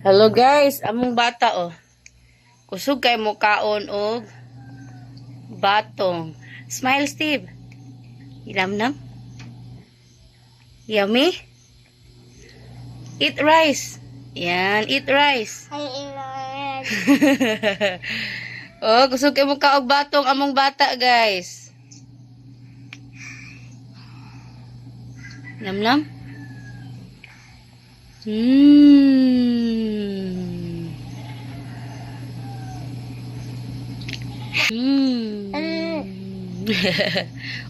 Hello guys, among bata oh. Kusog kay mo kaon og batong. Smile Steve. Ilamnam. Yummy. Eat rice. Yan, eat rice. Oh, kusog kay mo kaog batong among bata guys. Namnam.